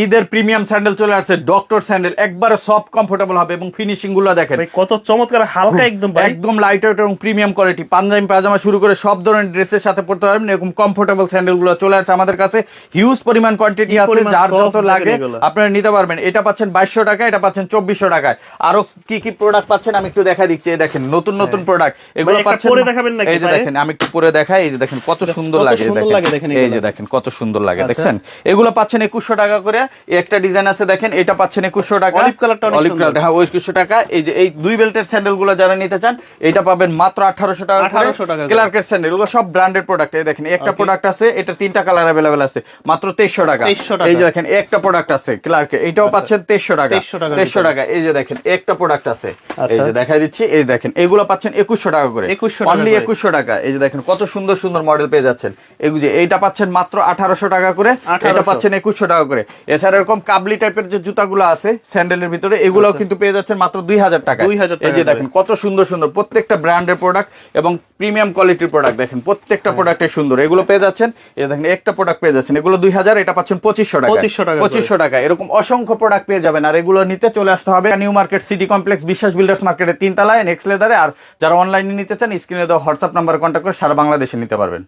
ঈদের premium sandal চলে আসছে, ডক্টর স্যান্ডেল, একবারে সফট কমফোর্টেবল হবে এবং ফিনিশিং গুলো দেখেন কত চমৎকার, হালকা একদম ভাই, একদম লাইট ওয়েট এবং প্রিমিয়াম কোয়ালিটি। পাঞ্জাবি পায়জামা শুরু করে সব ধরনের ড্রেসের সাথে পড়তে পারবেন। এরকম কমফোর্টেবল স্যান্ডেল গুলো চলে আসছে আমাদের কাছে, হিউজ পরিমাণ কোয়ান্টিটি আছে, যার যত লাগে আপনারা নিতে পারবেন। এটা পাচ্ছেন 2200 টাকা, এটা পাচ্ছেন 2400 টাকায়। আরো কি কি প্রোডাক্ট পাচ্ছেন আমি একটু দেখা দিচ্ছি। এই দেখেন নতুন নতুন প্রোডাক্ট, এগুলো পাচ্ছেন। এই যে দেখেন আমি একটু পরে দেখাই, এই যে দেখেন কত সুন্দর লাগে, এই যে দেখেন কত সুন্দর লাগে, দেখছেন এগুলো পাচ্ছেন 2100 টাকা করে। একটা ডিজাইন আছে দেখেন, এটা পাচ্ছেন 2100 টাকা, অলিভ কালারটা অনেক সুন্দর, হ্যাঁ 2100 টাকা। এই যে এই দুই বেল্টের স্যান্ডেল গুলো যারা নিতে চান এটা পাবেন মাত্র 1800 টাকা। 1800 টাকা ক্লার্কের স্যান্ডেল, এগুলো সব ব্র্যান্ডেড প্রোডাক্ট। এই দেখেন একটা প্রোডাক্ট আছে, এটা 3টা কালার अवेलेबल আছে, মাত্র 2300 টাকা। এই যে দেখেন একটা প্রোডাক্ট আছে ক্লার্কে, এটাও পাচ্ছেন 2300 টাকা, 2300 টাকা। এই যে দেখেন একটা প্রোডাক্ট আছে, এই যে দেখাই দিচ্ছি, এই দেখেন এগুলো পাচ্ছেন 2100 টাকা করে, অনলি 2100 টাকা। এই যে দেখেন কত সুন্দর সুন্দর মডেল পেয়ে যাচ্ছেন। এই যে এইটা পাচ্ছেন মাত্র 1800 টাকা করে, এটা পাচ্ছেন 2100 টাকা করে। এছাড়া এরকম কাবলি টাইপের যে জুতাগুলো আছে স্যান্ডেলের ভিতরে, এগুলোও কিন্তু পেয়ে যাচ্ছেন মাত্র 2000 টাকা। এই যে দেখেন কত সুন্দর সুন্দর প্রত্যেকটা ব্র্যান্ডের প্রোডাক্ট এবং প্রিমিয়াম কোয়ালিটির প্রোডাক্ট, দেখেন প্রত্যেকটা প্রোডাক্টে সুন্দর। এগুলো পেয়ে যাচ্ছেন, এই দেখেন একটা প্রোডাক্ট পেয়ে যাচ্ছেন, এগুলো 2000, এটা পাচ্ছেন 2500 টাকা, 2500 টাকা। এরকম অসংখ্য প্রোডাক্ট পেয়ে যাবেন। আর এগুলো নিতে চলে আসতে হবে নিউ মার্কেট সিটি কমপ্লেক্স বিশ্বাস বিল্ডার্স মার্কেটের 3 তলায় নেক্সট লেদারে। আর যারা অনলাইনে নিতে চান স্ক্রিনে দেওয়া হোয়াটসঅ্যাপ নাম্বারে কন্ট্যাক্ট করে সারা বাংলাদেশে নিতে পারবেন।